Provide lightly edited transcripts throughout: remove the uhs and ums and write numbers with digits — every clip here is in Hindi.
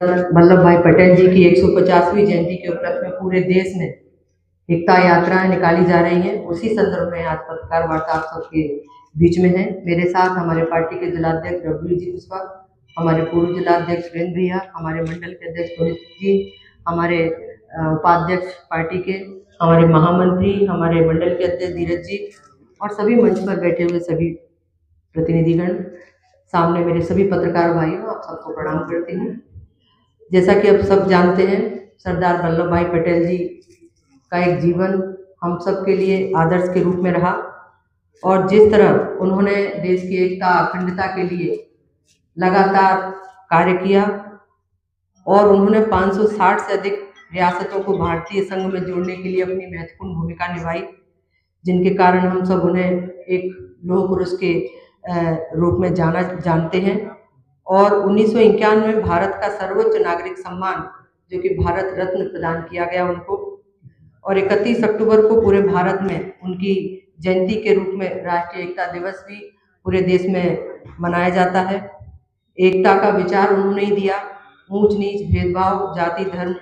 वल्लभ भाई पटेल जी की 150वीं जयंती के उपलक्ष्य में पूरे देश में एकता यात्राएं निकाली जा रही हैं। उसी संदर्भ में आज पत्रकार वार्ता आप सबके बीच में है। मेरे साथ हमारे पार्टी के जिलाध्यक्ष रघुवीर जी पुष्पा, हमारे पूर्व जिलाध्यक्ष सुरेंद्र भैया, हमारे मंडल के अध्यक्ष रोहित जी, हमारे उपाध्यक्ष पार्टी के, हमारे महामंत्री, हमारे मंडल के अध्यक्ष धीरज जी और सभी मंच पर बैठे हुए सभी प्रतिनिधिगण, सामने मेरे सभी पत्रकार भाइयों, आप सबको प्रणाम करती हूँ। जैसा कि आप सब जानते हैं, सरदार वल्लभ भाई पटेल जी का एक जीवन हम सब के लिए आदर्श के रूप में रहा और जिस तरह उन्होंने देश की एकता अखंडता के लिए लगातार कार्य किया और उन्होंने 560 से अधिक रियासतों को भारतीय संघ में जोड़ने के लिए अपनी महत्वपूर्ण भूमिका निभाई, जिनके कारण हम सब उन्हें एक लौह पुरुष के रूप में जानते हैं। और 1951 में भारत का सर्वोच्च नागरिक सम्मान जो कि भारत रत्न प्रदान किया गया उनको, और 31 अक्टूबर को पूरे भारत में उनकी जयंती के रूप में राष्ट्रीय एकता दिवस भी पूरे देश में मनाया जाता है। एकता का विचार उन्होंने ही दिया, ऊंच नीच भेदभाव जाति धर्म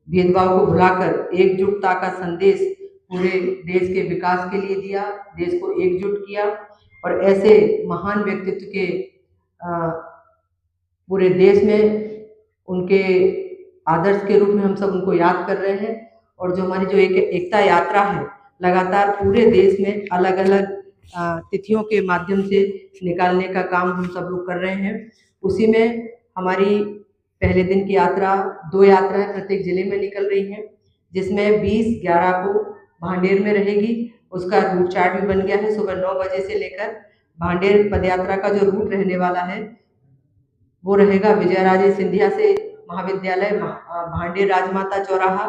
भेदभाव को भुलाकर एकजुटता का संदेश पूरे देश के विकास के लिए दिया, देश को एकजुट किया और ऐसे महान व्यक्तित्व के पूरे देश में उनके आदर्श के रूप में हम सब उनको याद कर रहे हैं। और जो हमारी जो एकता यात्रा है लगातार पूरे देश में अलग अलग तिथियों के माध्यम से निकालने का काम हम सब लोग कर रहे हैं। उसी में हमारी पहले दिन की यात्रा 2 यात्राएं प्रत्येक जिले में निकल रही हैं, जिसमें 20/11 को भांडेर में रहेगी। उसका रूट चार्ट भी बन गया है। सुबह 9 बजे से लेकर भांडेर पदयात्रा का जो रूट रहने वाला है वो रहेगा विजयराजे सिंधिया से महाविद्यालय, भांडेर राजमाता चौराहा,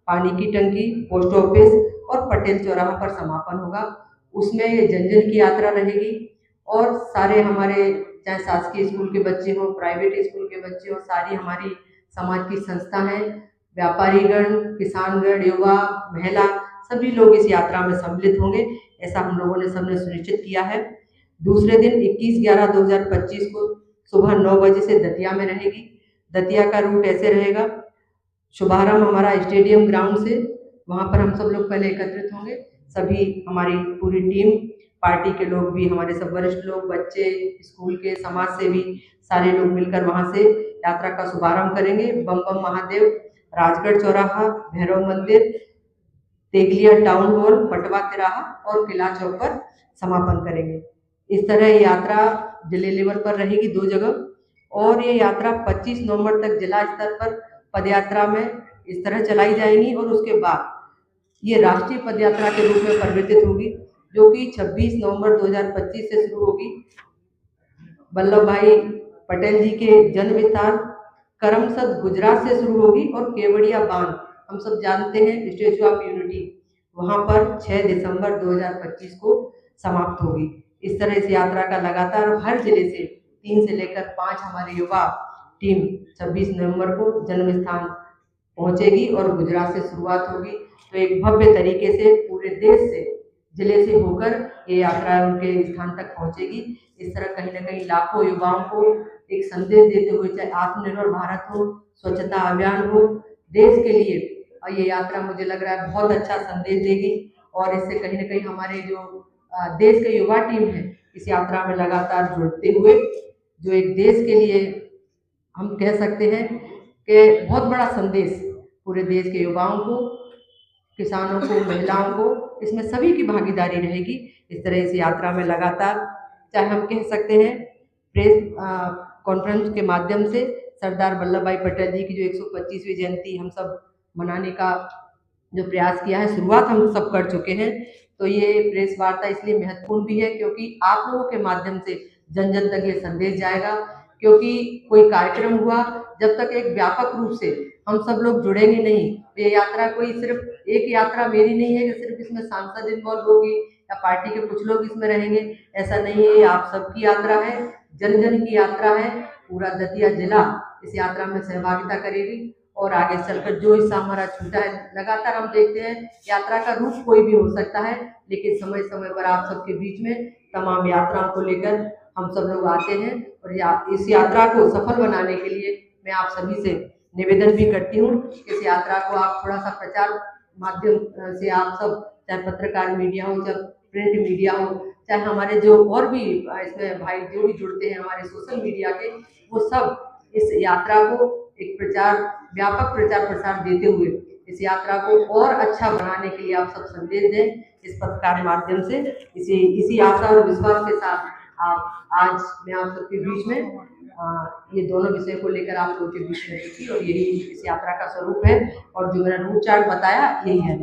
पानी की टंकी, पोस्ट ऑफिस और पटेल चौराहा पर समापन होगा। उसमें ये जन जन की यात्रा रहेगी और सारे हमारे चाहे शासकीय स्कूल के बच्चे हों, प्राइवेट स्कूल के बच्चे हों, सारी हमारी समाज की संस्था हैं, व्यापारीगण, किसानगण, युवा, महिला, सभी लोग इस यात्रा में सम्मिलित होंगे, ऐसा हम लोगों ने सबने सुनिश्चित किया है। दूसरे दिन 21/11/2025 को सुबह 9 बजे से दतिया में रहेगी। दतिया का रूट ऐसे रहेगा, शुभारंभ हमारा स्टेडियम ग्राउंड से, वहाँ पर हम सब लोग पहले एकत्रित होंगे, सभी हमारी पूरी टीम, पार्टी के लोग भी, हमारे सब वरिष्ठ लोग, बच्चे, स्कूल के, समाज से भी सारे लोग मिलकर वहाँ से यात्रा का शुभारंभ करेंगे। बम बम महादेव, राजगढ़ चौराहा, भैरव मंदिर, तेगलिया टाउन हॉल, पटवा तिराहा और किला चौक पर समापन करेंगे। इस तरह यात्रा जिले लेवल पर रहेगी 2 जगह और ये यात्रा 25 नवंबर तक जिला स्तर पर पदयात्रा में इस तरह चलाई जाएगी और उसके बाद ये राष्ट्रीय पदयात्रा के रूप में परिवर्तित होगी, जो कि 26 नवंबर 2025 से शुरू होगी। वल्लभ भाई पटेल जी के जन्म स्थान करमसद गुजरात से शुरू होगी और केवड़िया बांध, हम सब जानते हैं, स्टेच्यू ऑफ यूनिटी, वहां पर 6 दिसंबर 2025 को समाप्त होगी। इस तरह इस यात्रा का लगातार हर जिले से 3 से लेकर 5 हमारे युवा टीम 26 नवंबर को जन्म स्थान पहुंचेगी और गुजरात से शुरुआत होगी। तो एक भव्य तरीके से पूरे देश से, जिले से होकर ये यात्रा उनके स्थान तक पहुंचेगी। इस तरह कहीं ना कहीं लाखों युवाओं को एक संदेश देते हुए, चाहे आत्मनिर्भर भारत हो, स्वच्छता अभियान हो, देश के लिए, और ये यात्रा मुझे लग रहा है बहुत अच्छा संदेश देगी। और इससे कहीं ना कहीं हमारे जो देश के युवा टीम है इस यात्रा में लगातार जुड़ते हुए, जो एक देश के लिए हम कह सकते हैं कि बहुत बड़ा संदेश पूरे देश के युवाओं को, किसानों को, महिलाओं को, इसमें सभी की भागीदारी रहेगी। इस तरह इस यात्रा में लगातार, चाहे हम कह सकते हैं प्रेस कॉन्फ्रेंस के माध्यम से सरदार वल्लभ भाई पटेल जी की जो 125वीं जयंती हम सब मनाने का जो प्रयास किया है, शुरुआत हम सब कर चुके हैं। तो ये प्रेस वार्ता इसलिए महत्वपूर्ण भी है क्योंकि आप लोगों के माध्यम से जन जन तक ये संदेश जाएगा। क्योंकि कोई कार्यक्रम हुआ जब तक एक व्यापक रूप से हम सब लोग जुड़ेंगे नहीं, ये यात्रा कोई सिर्फ एक यात्रा मेरी नहीं है कि सिर्फ इसमें सांसद इन्वॉल्व होगी या पार्टी के कुछ लोग इसमें रहेंगे, ऐसा नहीं है। ये आप सबकी यात्रा है, जन जन की यात्रा है। पूरा दतिया जिला इस यात्रा में सहभागिता करेगी और आगे चलकर जो हिस्सा हमारा छूटा है, लगातार हम देखते हैं यात्रा का रूप कोई भी हो सकता है, लेकिन समय समय पर आप सबके बीच में तमाम यात्राओं को लेकर हम सब लोग आते हैं और इस यात्रा को सफल बनाने के लिए मैं आप सभी से निवेदन भी करती हूँ कि इस यात्रा को आप थोड़ा सा प्रचार माध्यम से आप सब, चाहे पत्रकार मीडिया हो, चाहे प्रिंट मीडिया हो, चाहे हमारे जो और भी इसमें भाई जो भी जुड़ते हैं हमारे सोशल मीडिया के, वो सब इस यात्रा को एक व्यापक प्रचार प्रसार देते हुए इस यात्रा को और अच्छा बनाने के लिए आप सब संदेश दें इस पत्रकार माध्यम से। इसी आशा और विश्वास के साथ आप आज मैं आप सबके बीच में ये दोनों विषय को लेकर आप लोगों के बीच में रखी, और यही इस यात्रा का स्वरूप है और जो मैंने रूट चार्ट बताया यही है।